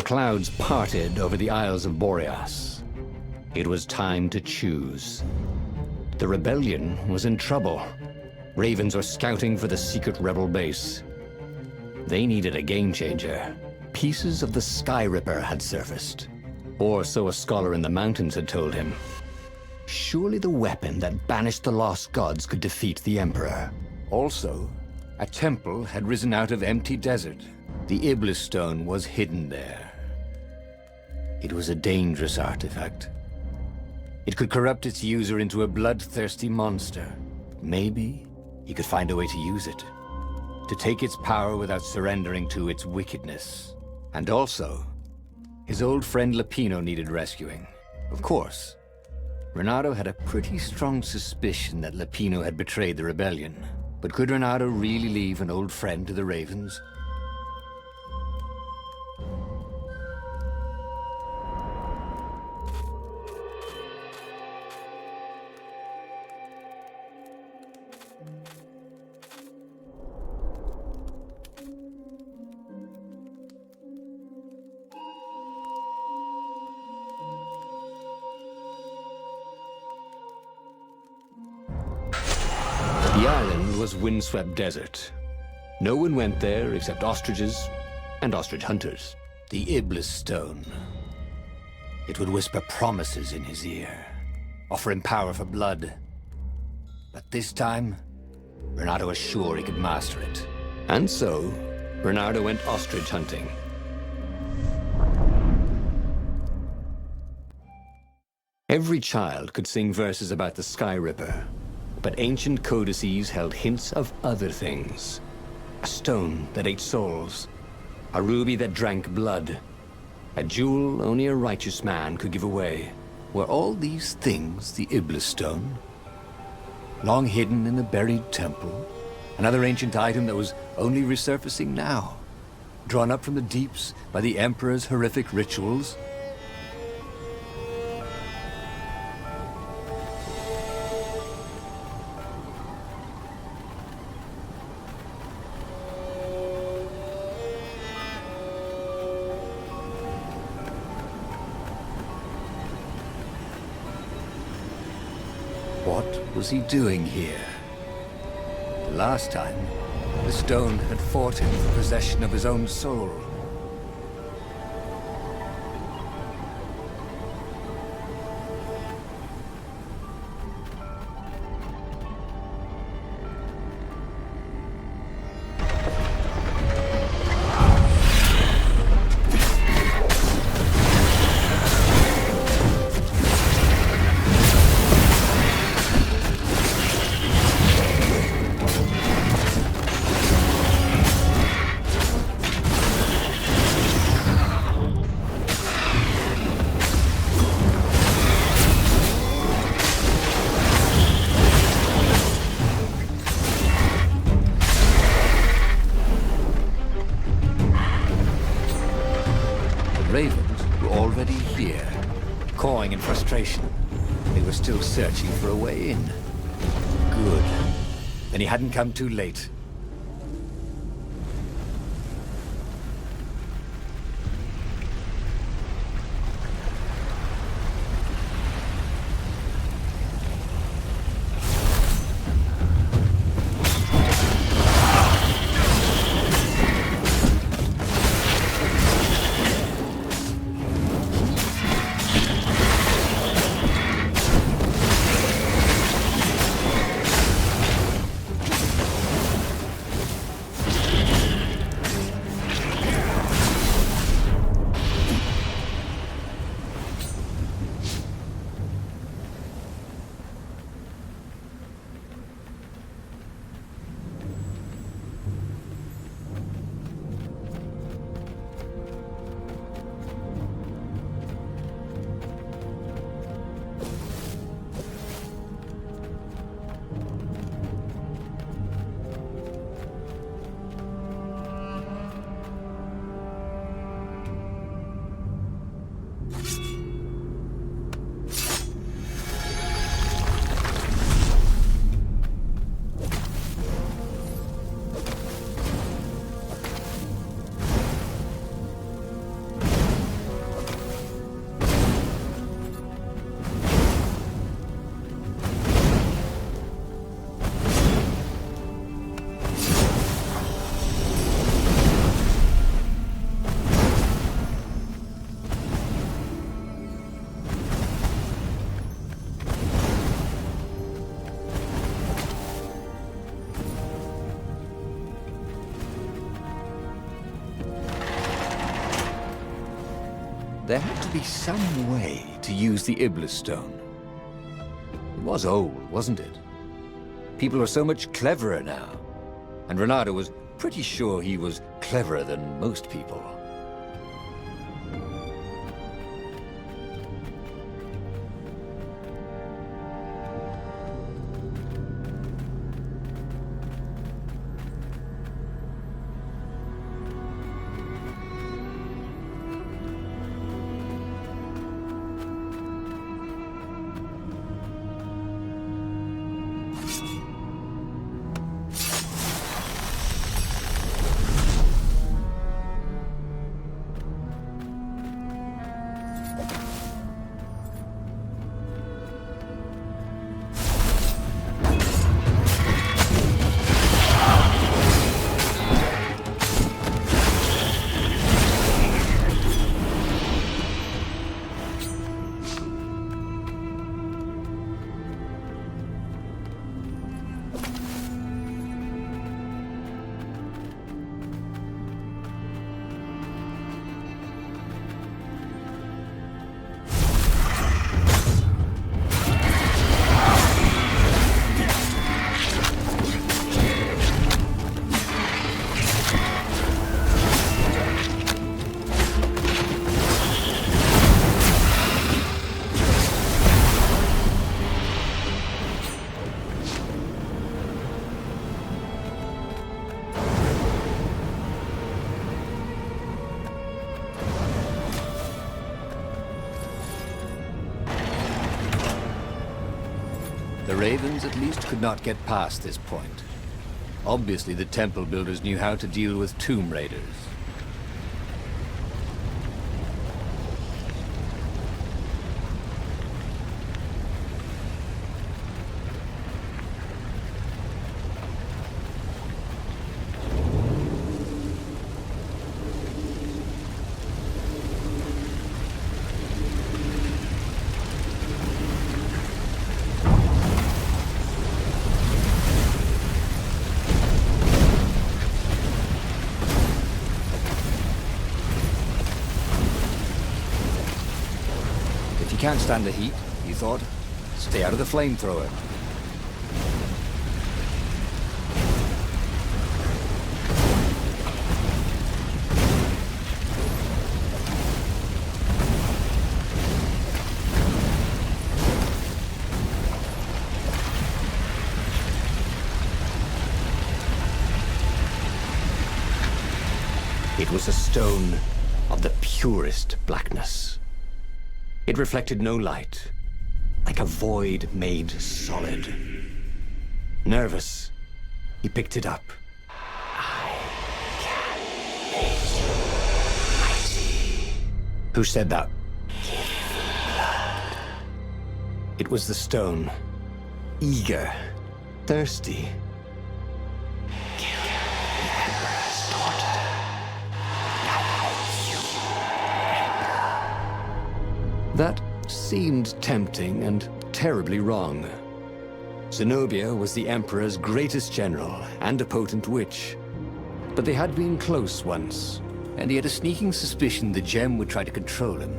The clouds parted over the Isles of Boreas. It was time to choose. The rebellion was in trouble. Ravens were scouting for the secret rebel base. They needed a game changer. Pieces of the Sky Ripper had surfaced. Or so a scholar in the mountains had told him. Surely the weapon that banished the lost gods could defeat the Emperor. Also, a temple had risen out of empty desert. The Iblis stone was hidden there. It was a dangerous artifact. It could corrupt its user into a bloodthirsty monster. Maybe he could find a way to use it, to take its power without surrendering to its wickedness. And also, his old friend Lupino needed rescuing. Of course, Renato had a pretty strong suspicion that Lupino had betrayed the rebellion. But could Renato really leave an old friend to the Ravens? The island was windswept desert. No one went there except ostriches and ostrich hunters. The Iblis stone. It would whisper promises in his ear, offer him power for blood. But this time, Renato was sure he could master it. And so, Renato went ostrich hunting. Every child could sing verses about the Sky Ripper. But ancient codices held hints of other things. A stone that ate souls. A ruby that drank blood. A jewel only a righteous man could give away. Were all these things the Iblis stone? Long hidden in the buried temple? Another ancient item that was only resurfacing now? Drawn up from the deeps by the Emperor's horrific rituals? What was he doing here? The last time, the stone had fought him for possession of his own soul. Ravens were already here, cawing in frustration. They were still searching for a way in. Good. Then he hadn't come too late. There had to be some way to use the Iblis stone. It was old, wasn't it? People are so much cleverer now. And Renato was pretty sure he was cleverer than most people. The Ravens at least could not get past this point. Obviously, the temple builders knew how to deal with tomb raiders. If you can't stand the heat, he thought, stay out of the flamethrower. It was a stone of the purest blackness. It reflected no light, like a void made solid. Nervous, he picked it up. I can make you mighty. Who said that? Give me blood. It was the stone. Eager, thirsty. Kill the Emperor's daughter. That seemed tempting and terribly wrong. Zenobia was the Emperor's greatest general and a potent witch. But they had been close once, And he had a sneaking suspicion the gem would try to control him.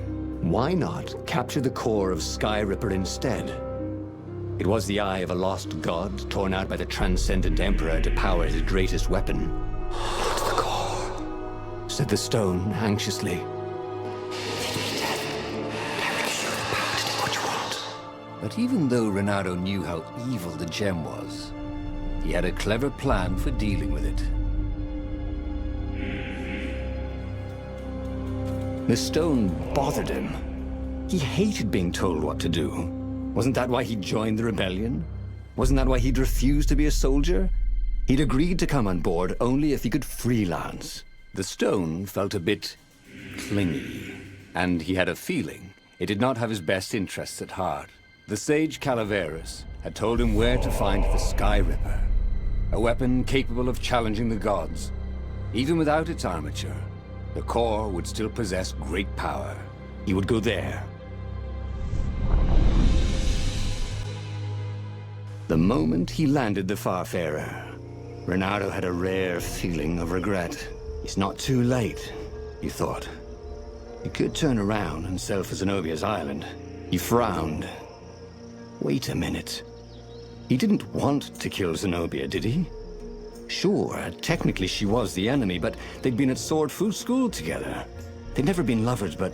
why not capture the core of Sky Ripper instead? It was the eye of a lost god torn out by the transcendent Emperor to power his greatest weapon. Not the core, said the stone anxiously. But even though Renato knew how evil the gem was, he had a clever plan for dealing with it. The stone bothered him. He hated being told what to do. Wasn't that why he joined the rebellion? Wasn't that why he'd refused to be a soldier? He'd agreed to come on board only if he could freelance. The stone felt a bit clingy, and he had a feeling it did not have his best interests at heart. The sage Calaveras had told him where to find the Sky Ripper, a weapon capable of challenging the gods. Even without its armature, the core would still possess great power. He would go there. The moment he landed the Farfarer, Renato had a rare feeling of regret. It's not too late, he thought. He could turn around and sail for Zenobia's island. He frowned. Wait a minute. He didn't want to kill Zenobia, did he? Sure, technically she was the enemy, but they'd been at Sword Fu School together. They'd never been lovers, but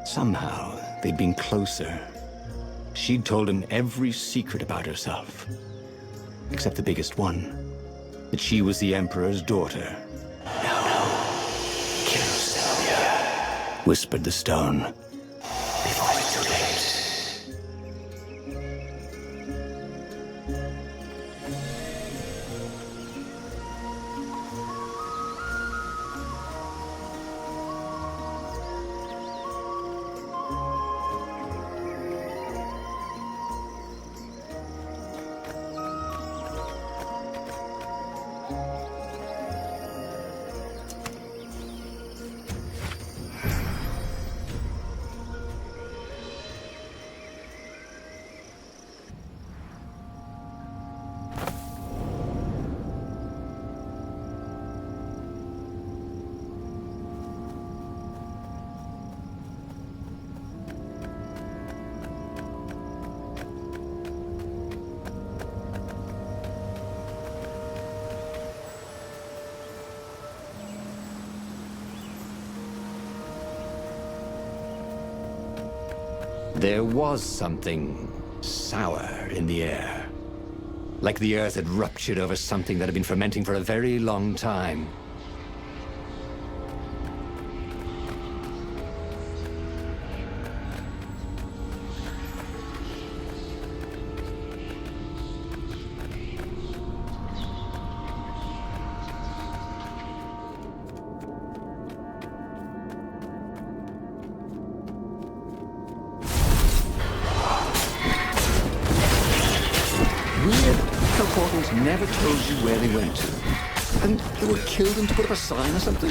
somehow they'd been closer. She'd told him every secret about herself. Except the biggest one. That she was the Emperor's daughter. No. Kill Zenobia, whispered the stone. Before it's too late. There was something sour in the air. Like the earth had ruptured over something that had been fermenting for a very long time. Portals never told you where they went to. And they were killed them to put up a sign or something?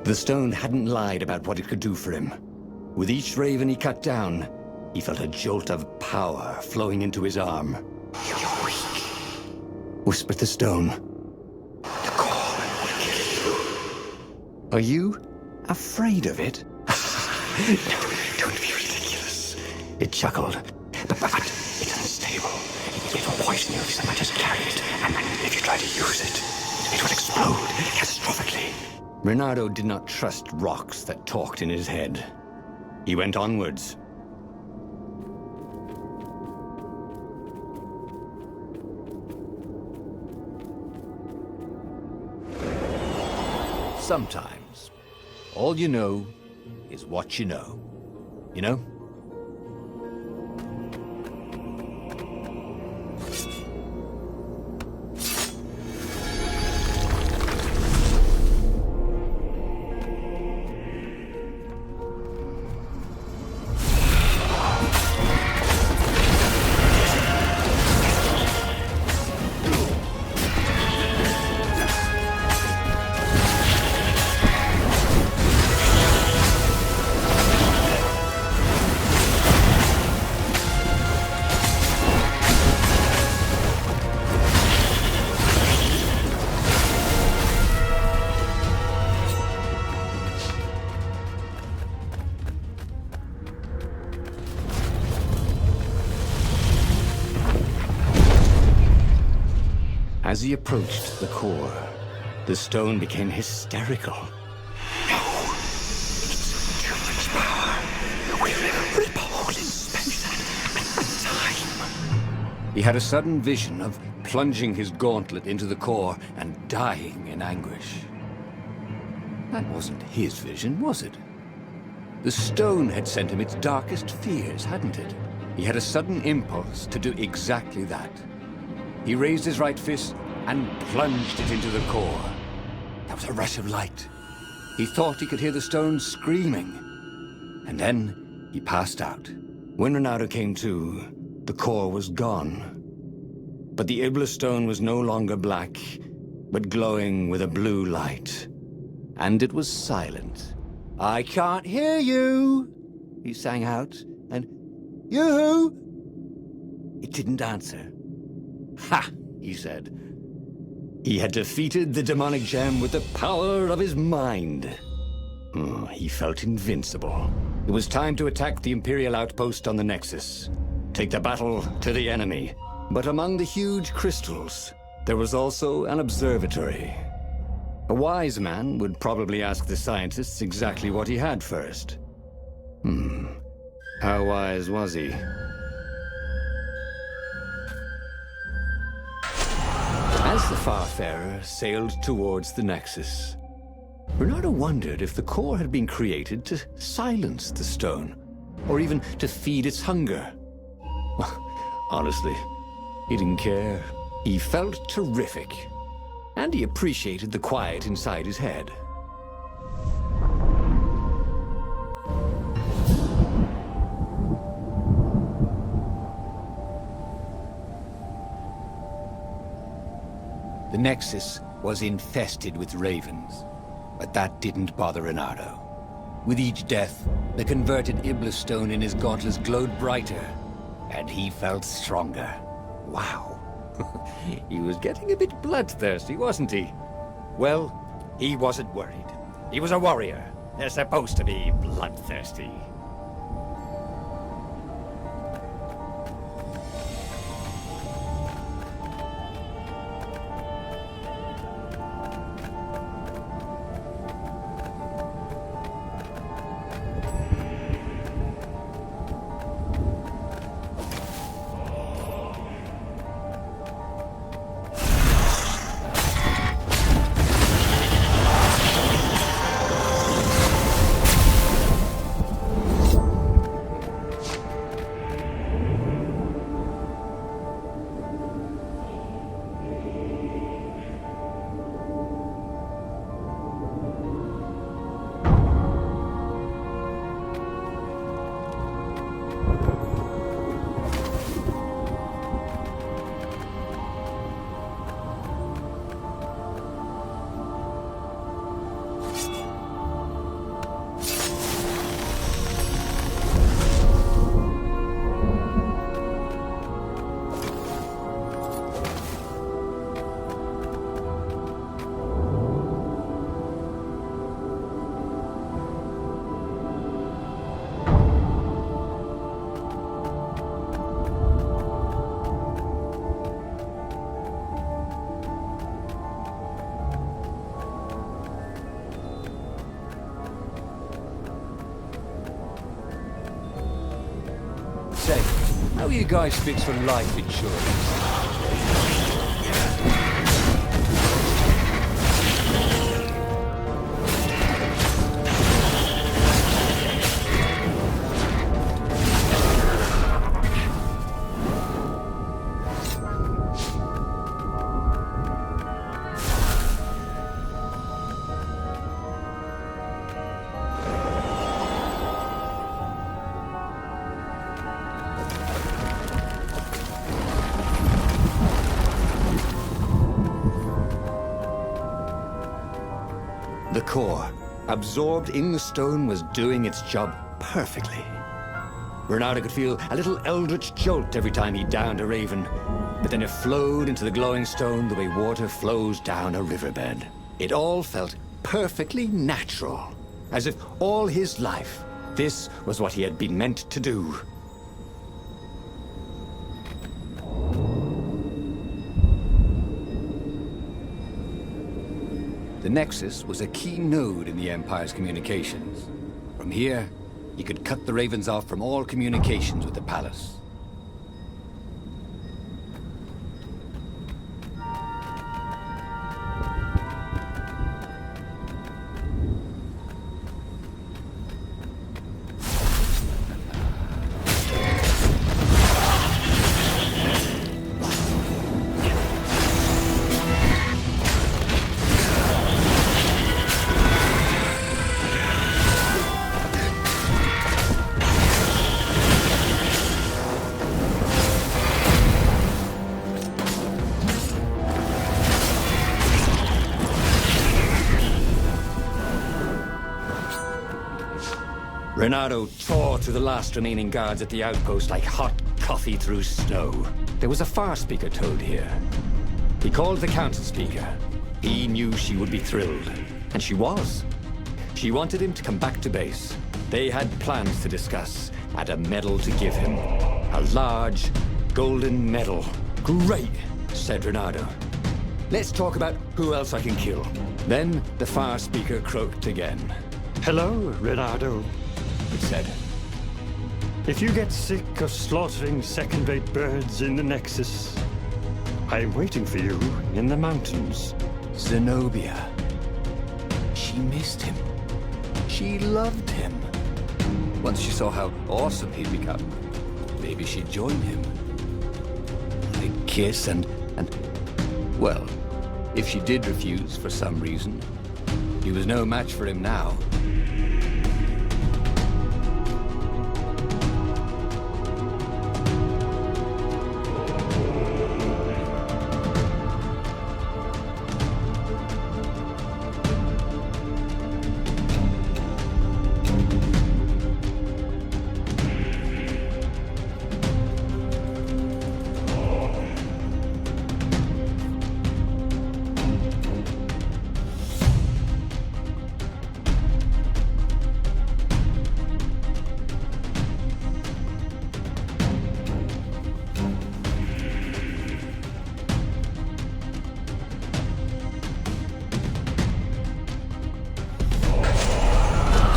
The stone hadn't lied about what it could do for him. With each raven he cut down, he felt a jolt of power flowing into his arm. You're weak, whispered the stone. The core will kill you. Are you afraid of it? No, don't be ridiculous. It chuckled. But it's unstable. It will poison you if someone just carry it. And if you try to use it, it will explode catastrophically. Bernardo did not trust rocks that talked in his head. He went onwards. Sometimes, all you know is what you know. You know? As he approached the core, the stone became hysterical. No! It's too much power. We'll rip a hole in space and time. He had a sudden vision of plunging his gauntlet into the core and dying in anguish. That wasn't his vision, was it? The stone had sent him its darkest fears, hadn't it? He had a sudden impulse to do exactly that. He raised his right fist and plunged it into the core. There was a rush of light. He thought he could hear the stone screaming. And then he passed out. When Renato came to, the core was gone. But the Iblis stone was no longer black. but glowing with a blue light. And it was silent. "I can't hear you," he sang out, and "You?" It didn't answer. "Ha!" he said. He had defeated the demonic gem with the power of his mind. He felt invincible. It was time to attack the Imperial outpost on the Nexus. Take the battle to the enemy. But among the huge crystals, there was also an observatory. A wise man would probably ask the scientists exactly what he had first. How wise was he? As the Farfarer sailed towards the Nexus, Bernardo wondered if the core had been created to silence the stone, or even to feed its hunger. Honestly, he didn't care. He felt terrific, and he appreciated the quiet inside his head. The Nexus was infested with ravens, but that didn't bother Renato. With each death, the converted Iblis stone in his gauntlets glowed brighter, and he felt stronger. Wow. He was getting a bit bloodthirsty, wasn't he? Well, he wasn't worried. He was a warrior. They're supposed to be bloodthirsty. Say, how are you guys fixed for life insurance? The core, absorbed in the stone, was doing its job perfectly. Bernardo could feel a little eldritch jolt every time he downed a raven, but then it flowed into the glowing stone the way water flows down a riverbed. It all felt perfectly natural, as if all his life, this was what he had been meant to do. The Nexus was a key node in the Empire's communications. From here, he could cut the Ravens off from all communications with the palace. Renato tore through the last remaining guards at the outpost like hot coffee through snow. There was a far speaker toad here. He called the council speaker. He knew she would be thrilled. And she was. She wanted him to come back to base. They had plans to discuss, and a medal to give him. A large, golden medal. Great, said Renato. Let's talk about who else I can kill. Then the far speaker croaked again. Hello, Renato, It said. If you get sick of slaughtering second-rate birds in the Nexus, I'm waiting for you in the mountains. Zenobia. She missed him. She loved him. Once she saw how awesome he'd become, maybe she'd join him. They'd kiss and... Well, if she did refuse for some reason, he was no match for him now.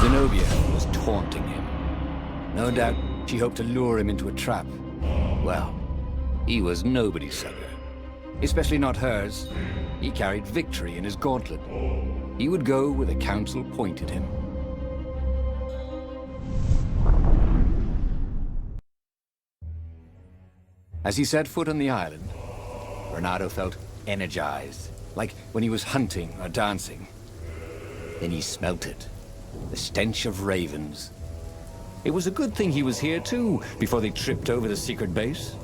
Zenobia was taunting him. No doubt she hoped to lure him into a trap. Well, he was nobody's sucker. Especially not hers. He carried victory in his gauntlet. He would go where the council pointed him. As he set foot on the island, Renato felt energized, like when he was hunting or dancing. Then he smelt it. The stench of ravens. It was a good thing he was here too, before they tripped over the secret base.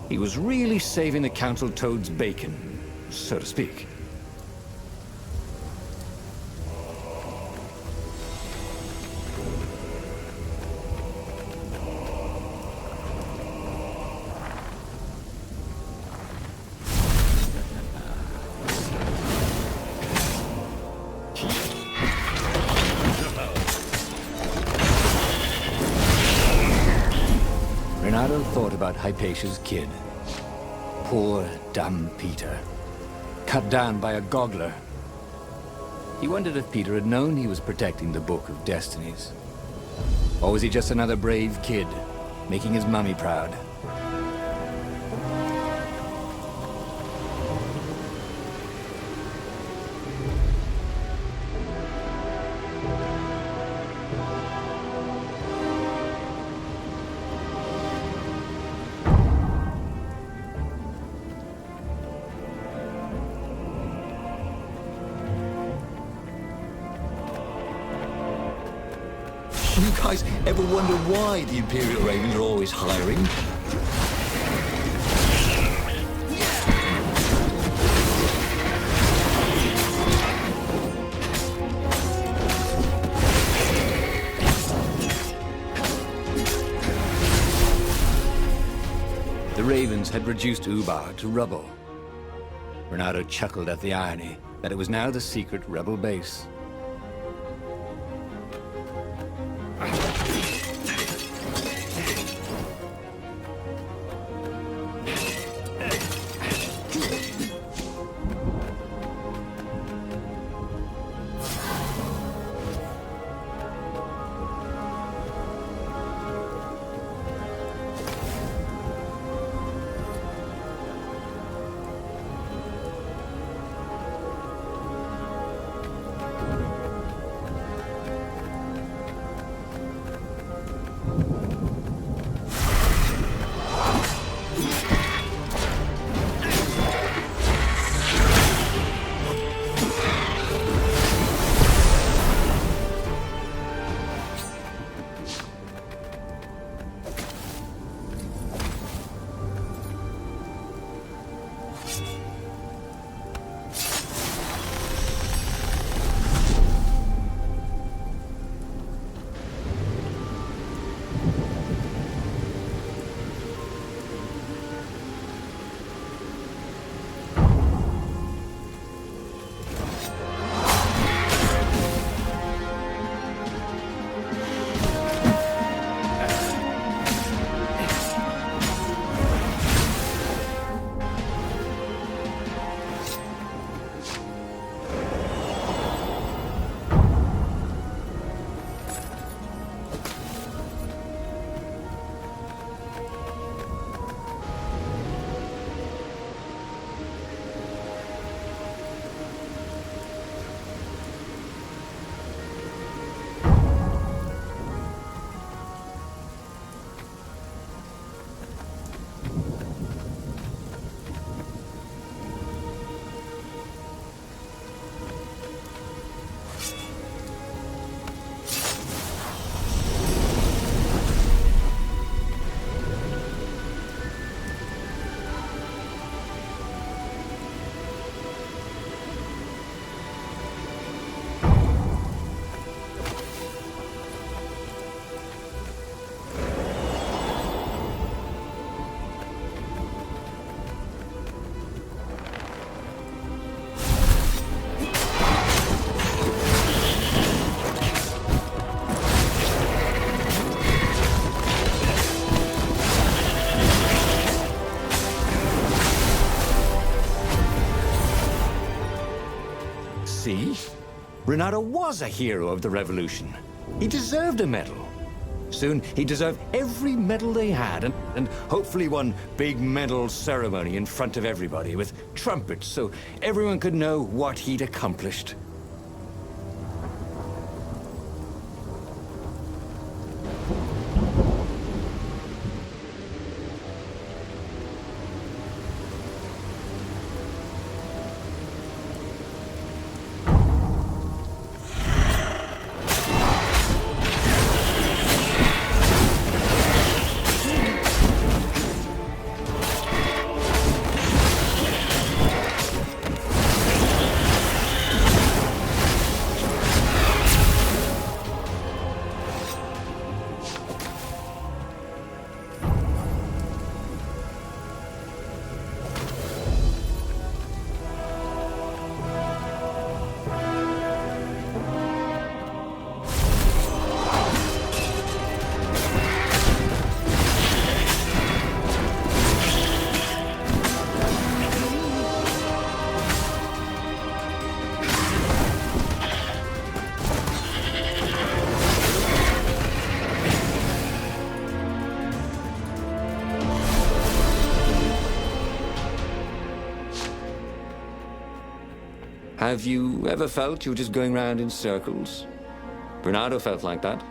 He was really saving the council toad's bacon, so to speak. Renato thought about Hypatia's kid. Poor, dumb Peter. Cut down by a goggler. He wondered if Peter had known he was protecting the Book of Destinies. Or was he just another brave kid, making his mummy proud? You guys ever wonder why the Imperial Ravens are always hiring? The ravens had reduced Ubar to rubble. Renato chuckled at the irony that it was now the secret rebel base. see? Renato was a hero of the revolution. He deserved a medal. Soon, he deserved every medal they had, and hopefully one big medal ceremony in front of everybody with trumpets so everyone could know what he'd accomplished. Have you ever felt you were just going round in circles? Bernardo felt like that.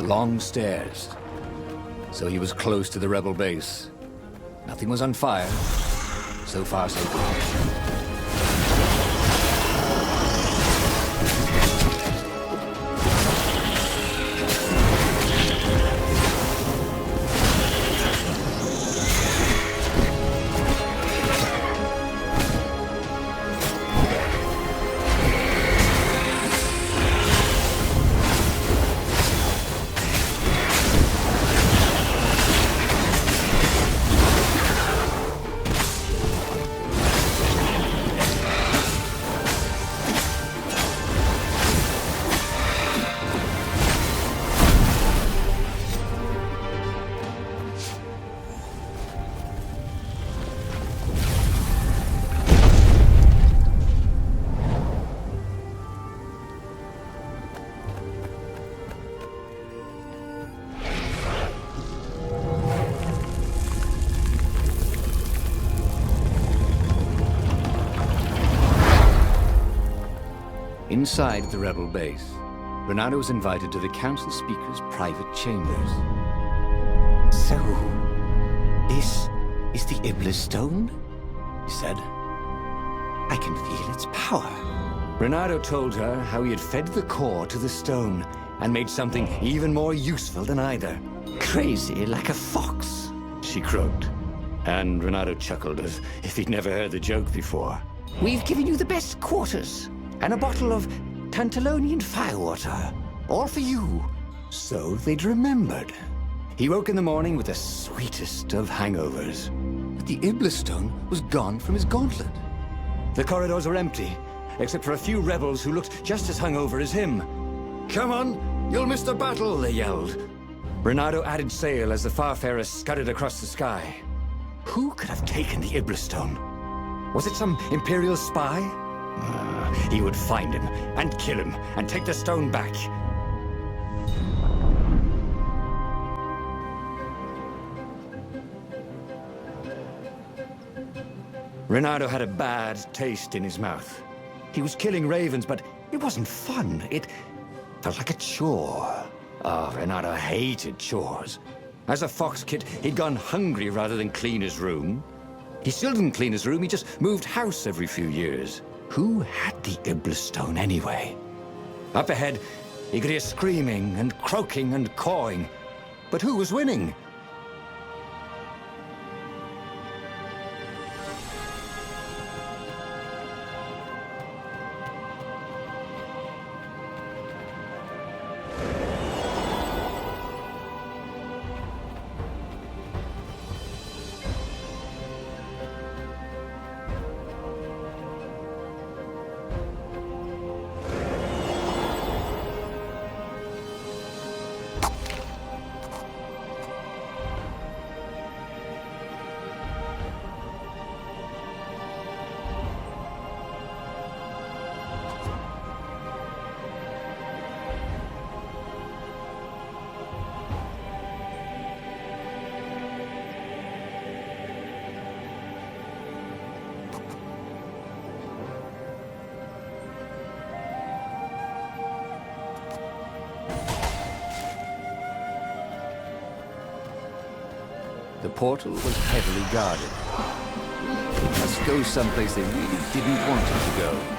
Long stairs. So he was close to the rebel base. Nothing was on fire. So far, so good. Inside the rebel base, Renato was invited to the council speaker's private chambers. So, this is the Iblis Stone? He said. I can feel its power. Renato told her how he had fed the core to the stone and made something even more useful than either. Crazy like a fox, she croaked. And Renato chuckled as if he'd never heard the joke before. We've given you the best quarters and a bottle of Tantalonian firewater, all for you. So they'd remembered. He woke in the morning with the sweetest of hangovers. But the Iblis stone was gone from his gauntlet. The corridors were empty, except for a few rebels who looked just as hungover as him. Come on, you'll miss the battle, they yelled. Renato added sail as the Farfarers scudded across the sky. Who could have taken the Iblis stone? Was it some Imperial spy? He would find him, and kill him, and take the stone back. Renato had a bad taste in his mouth. He was killing ravens, but it wasn't fun. It felt like a chore. Oh, Renato hated chores. As a fox kid, he'd gone hungry rather than clean his room. He still didn't clean his room, he just moved house every few years. Who had the Iblis stone anyway? Up ahead, he could hear screaming and croaking and cawing. But who was winning? portal was heavily guarded. He must go someplace they really didn't want him to go.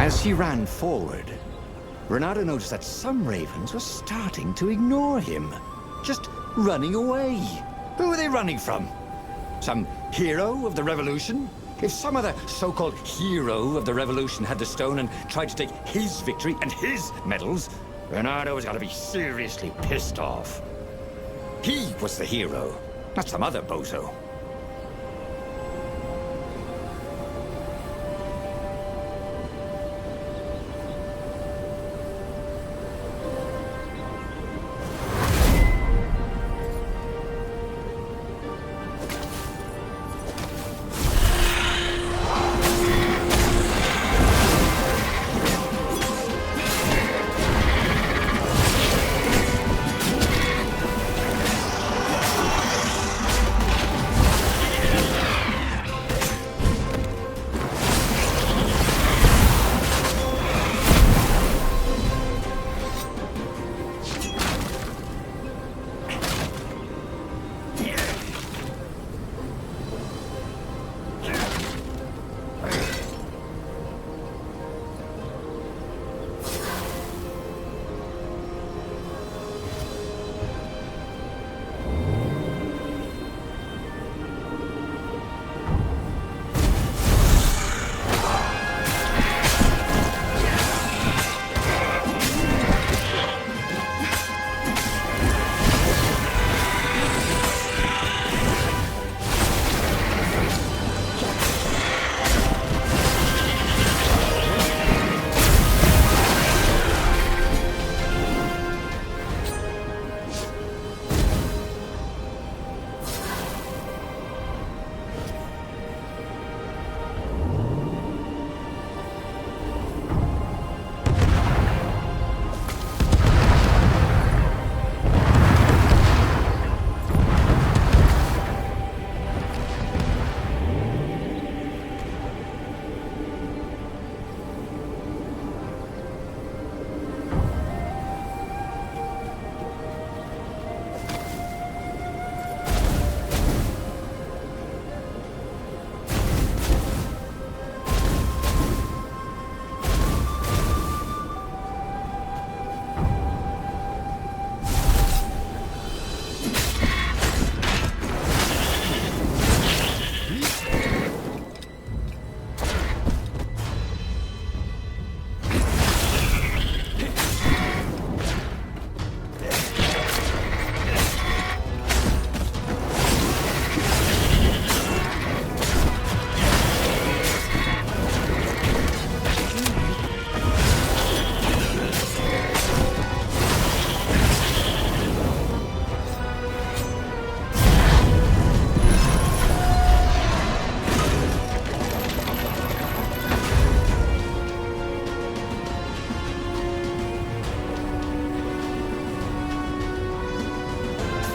As he ran forward, Renato noticed that some ravens were starting to ignore him. Just running away. Who are they running from? Some hero of the revolution? If some other so-called hero of the revolution had the stone and tried to take his victory and his medals, Renato was gonna be seriously pissed off. He was the hero, not some other bozo.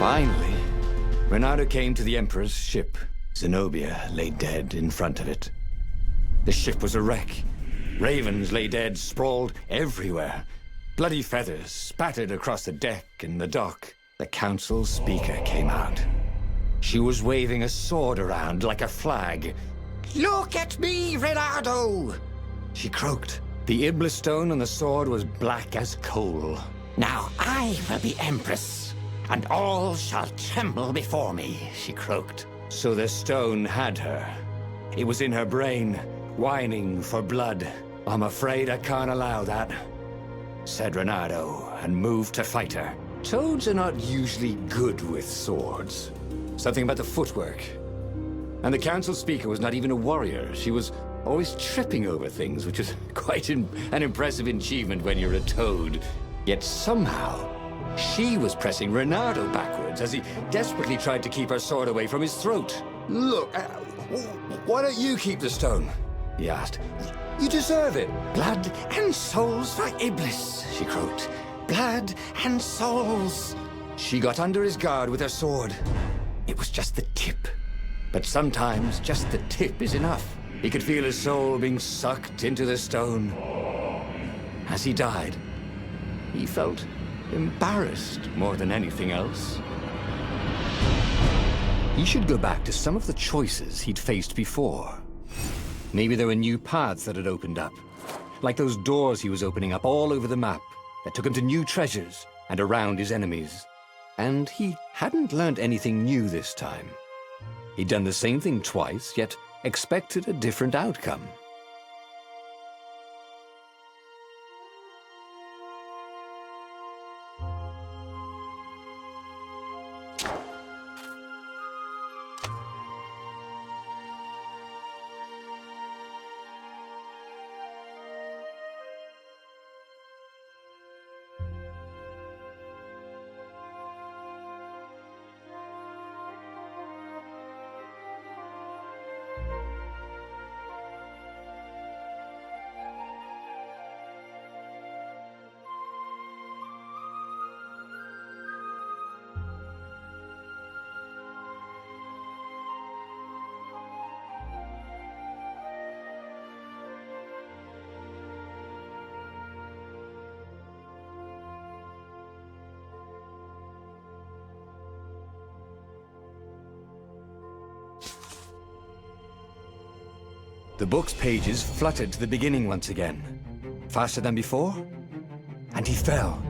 Finally, Renato came to the Emperor's ship. Zenobia lay dead in front of it. The ship was a wreck. Ravens lay dead, sprawled everywhere. Bloody feathers spattered across the deck and the dock. The council speaker came out. She was waving a sword around like a flag. "Look at me, Renato!" she croaked. The Iblis stone on the sword was black as coal. "Now I will be Empress, and all shall tremble before me," she croaked. So the stone had her. It was in her brain, whining for blood. "I'm afraid I can't allow that," said Renato, and moved to fight her. Toads are not usually good with swords. Something about the footwork. And the council speaker was not even a warrior. She was always tripping over things, which is quite an impressive achievement when you're a toad. Yet somehow, she was pressing Renato backwards as he desperately tried to keep her sword away from his throat. "Look, why don't you keep the stone?" he asked. "You deserve it." "Blood and souls for Iblis," she croaked. "Blood and souls." She got under his guard with her sword. It was just the tip. But sometimes just the tip is enough. He could feel his soul being sucked into the stone. As he died, he felt embarrassed more than anything else. He should go back to some of the choices he'd faced before. Maybe there were new paths that had opened up, like those doors he was opening up all over the map that took him to new treasures and around his enemies. And he hadn't learned anything new this time. He'd done the same thing twice, yet expected a different outcome. The book's pages fluttered to the beginning once again, faster than before, and he fell.